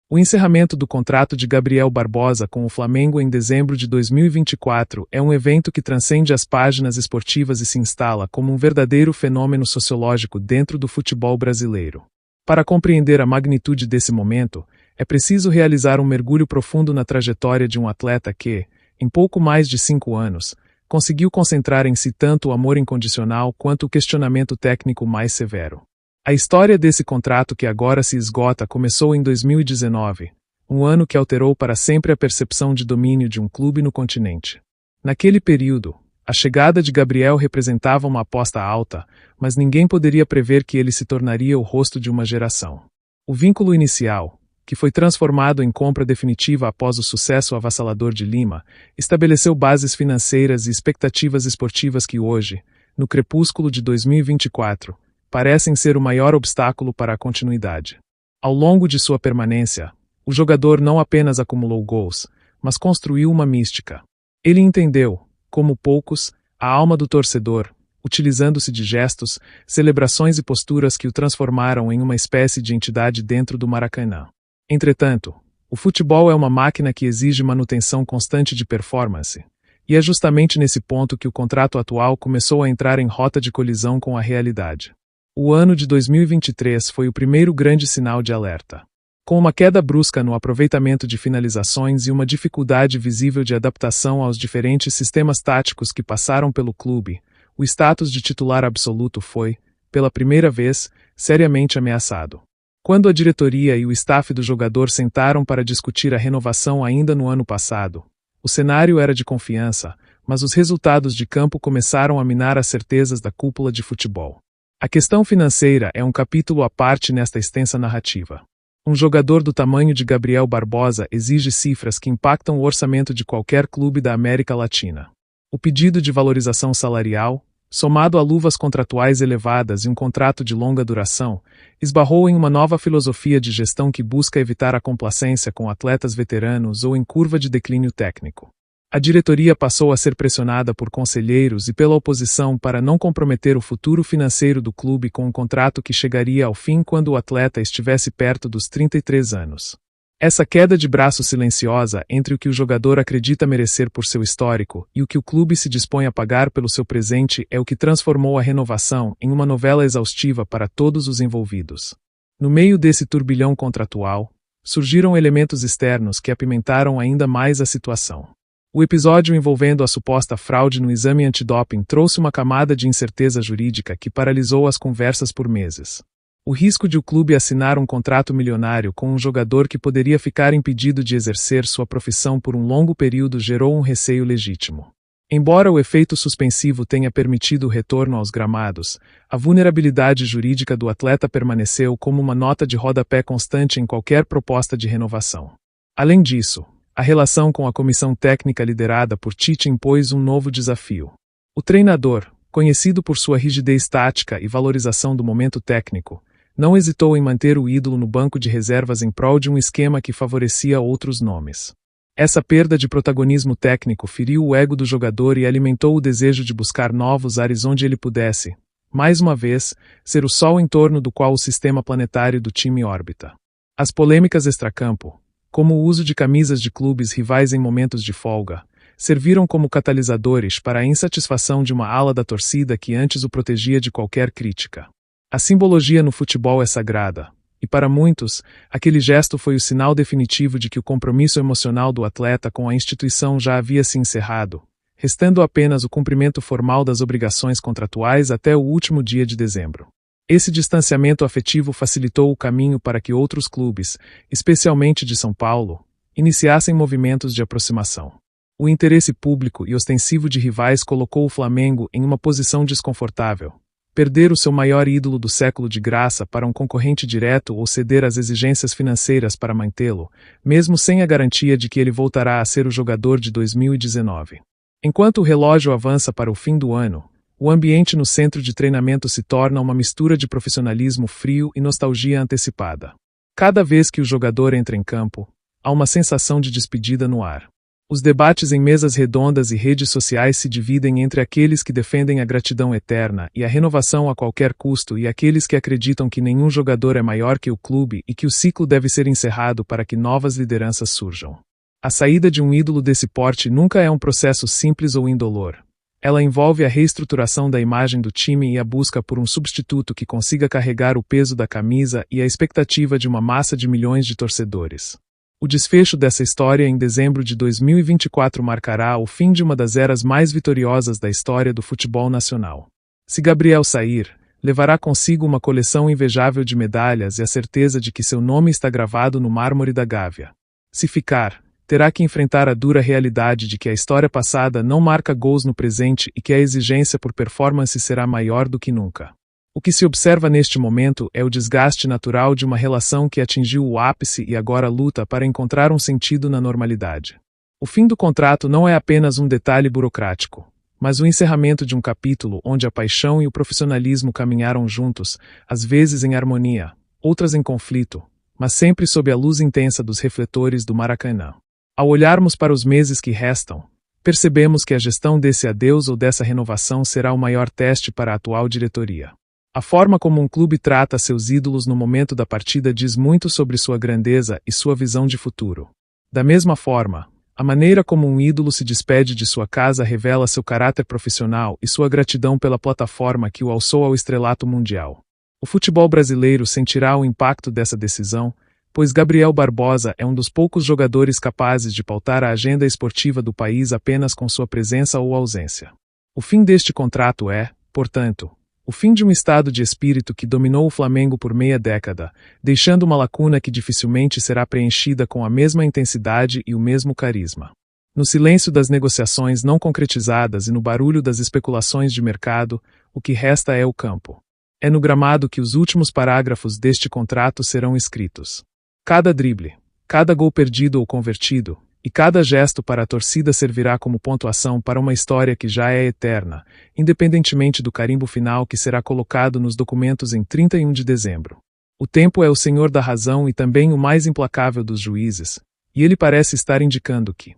O encerramento do contrato de Gabriel Barbosa com o Flamengo em dezembro de 2024 é um evento que transcende as páginas esportivas e se instala como um verdadeiro fenômeno sociológico dentro do futebol brasileiro. Para compreender a magnitude desse momento, é preciso realizar um mergulho profundo na trajetória de um atleta que, em pouco mais de 5 anos, conseguiu concentrar em si tanto o amor incondicional quanto o questionamento técnico mais severo. A história desse contrato que agora se esgota começou em 2019, um ano que alterou para sempre a percepção de domínio de um clube no continente. Naquele período, a chegada de Gabriel representava uma aposta alta, mas ninguém poderia prever que ele se tornaria o rosto de uma geração. O vínculo inicial, que foi transformado em compra definitiva após o sucesso avassalador de Lima, estabeleceu bases financeiras e expectativas esportivas que hoje, no crepúsculo de 2024, parecem ser o maior obstáculo para a continuidade. Ao longo de sua permanência, o jogador não apenas acumulou gols, mas construiu uma mística. Ele entendeu, como poucos, a alma do torcedor, utilizando-se de gestos, celebrações e posturas que o transformaram em uma espécie de entidade dentro do Maracanã. Entretanto, o futebol é uma máquina que exige manutenção constante de performance, e é justamente nesse ponto que o contrato atual começou a entrar em rota de colisão com a realidade. O ano de 2023 foi o primeiro grande sinal de alerta. Com uma queda brusca no aproveitamento de finalizações e uma dificuldade visível de adaptação aos diferentes sistemas táticos que passaram pelo clube, o status de titular absoluto foi, pela primeira vez, seriamente ameaçado. Quando a diretoria e o staff do jogador sentaram para discutir a renovação ainda no ano passado, o cenário era de confiança, mas os resultados de campo começaram a minar as certezas da cúpula de futebol. A questão financeira é um capítulo à parte nesta extensa narrativa. Um jogador do tamanho de Gabriel Barbosa exige cifras que impactam o orçamento de qualquer clube da América Latina. O pedido de valorização salarial, somado a luvas contratuais elevadas e um contrato de longa duração, esbarrou em uma nova filosofia de gestão que busca evitar a complacência com atletas veteranos ou em curva de declínio técnico. A diretoria passou a ser pressionada por conselheiros e pela oposição para não comprometer o futuro financeiro do clube com um contrato que chegaria ao fim quando o atleta estivesse perto dos 33 anos. Essa queda de braço silenciosa entre o que o jogador acredita merecer por seu histórico e o que o clube se dispõe a pagar pelo seu presente é o que transformou a renovação em uma novela exaustiva para todos os envolvidos. No meio desse turbilhão contratual, surgiram elementos externos que apimentaram ainda mais a situação. O episódio envolvendo a suposta fraude no exame antidoping trouxe uma camada de incerteza jurídica que paralisou as conversas por meses. O risco de o clube assinar um contrato milionário com um jogador que poderia ficar impedido de exercer sua profissão por um longo período gerou um receio legítimo. Embora o efeito suspensivo tenha permitido o retorno aos gramados, a vulnerabilidade jurídica do atleta permaneceu como uma nota de rodapé constante em qualquer proposta de renovação. Além disso, a relação com a comissão técnica liderada por Tite impôs um novo desafio. O treinador, conhecido por sua rigidez tática e valorização do momento técnico, não hesitou em manter o ídolo no banco de reservas em prol de um esquema que favorecia outros nomes. Essa perda de protagonismo técnico feriu o ego do jogador e alimentou o desejo de buscar novos ares onde ele pudesse, mais uma vez, ser o sol em torno do qual o sistema planetário do time orbita. As polêmicas extracampo, como o uso de camisas de clubes rivais em momentos de folga, serviram como catalisadores para a insatisfação de uma ala da torcida que antes o protegia de qualquer crítica. A simbologia no futebol é sagrada, e para muitos, aquele gesto foi o sinal definitivo de que o compromisso emocional do atleta com a instituição já havia se encerrado, restando apenas o cumprimento formal das obrigações contratuais até o último dia de dezembro. Esse distanciamento afetivo facilitou o caminho para que outros clubes, especialmente de São Paulo, iniciassem movimentos de aproximação. O interesse público e ostensivo de rivais colocou o Flamengo em uma posição desconfortável. Perder o seu maior ídolo do século de graça para um concorrente direto ou ceder às exigências financeiras para mantê-lo, mesmo sem a garantia de que ele voltará a ser o jogador de 2019. Enquanto o relógio avança para o fim do ano, o ambiente no centro de treinamento se torna uma mistura de profissionalismo frio e nostalgia antecipada. Cada vez que o jogador entra em campo, há uma sensação de despedida no ar. Os debates em mesas redondas e redes sociais se dividem entre aqueles que defendem a gratidão eterna e a renovação a qualquer custo e aqueles que acreditam que nenhum jogador é maior que o clube e que o ciclo deve ser encerrado para que novas lideranças surjam. A saída de um ídolo desse porte nunca é um processo simples ou indolor. Ela envolve a reestruturação da imagem do time e a busca por um substituto que consiga carregar o peso da camisa e a expectativa de uma massa de milhões de torcedores. O desfecho dessa história em dezembro de 2024 marcará o fim de uma das eras mais vitoriosas da história do futebol nacional. Se Gabriel sair, levará consigo uma coleção invejável de medalhas e a certeza de que seu nome está gravado no mármore da Gávea. Se ficar, terá que enfrentar a dura realidade de que a história passada não marca gols no presente e que a exigência por performance será maior do que nunca. O que se observa neste momento é o desgaste natural de uma relação que atingiu o ápice e agora luta para encontrar um sentido na normalidade. O fim do contrato não é apenas um detalhe burocrático, mas o encerramento de um capítulo onde a paixão e o profissionalismo caminharam juntos, às vezes em harmonia, outras em conflito, mas sempre sob a luz intensa dos refletores do Maracanã. Ao olharmos para os meses que restam, percebemos que a gestão desse adeus ou dessa renovação será o maior teste para a atual diretoria. A forma como um clube trata seus ídolos no momento da partida diz muito sobre sua grandeza e sua visão de futuro. Da mesma forma, a maneira como um ídolo se despede de sua casa revela seu caráter profissional e sua gratidão pela plataforma que o alçou ao estrelato mundial. O futebol brasileiro sentirá o impacto dessa decisão, pois Gabriel Barbosa é um dos poucos jogadores capazes de pautar a agenda esportiva do país apenas com sua presença ou ausência. O fim deste contrato é, portanto, o fim de um estado de espírito que dominou o Flamengo por meia década, deixando uma lacuna que dificilmente será preenchida com a mesma intensidade e o mesmo carisma. No silêncio das negociações não concretizadas e no barulho das especulações de mercado, o que resta é o campo. É no gramado que os últimos parágrafos deste contrato serão escritos. Cada drible, cada gol perdido ou convertido, e cada gesto para a torcida servirá como pontuação para uma história que já é eterna, independentemente do carimbo final que será colocado nos documentos em 31 de dezembro. O tempo é o senhor da razão e também o mais implacável dos juízes, e ele parece estar indicando que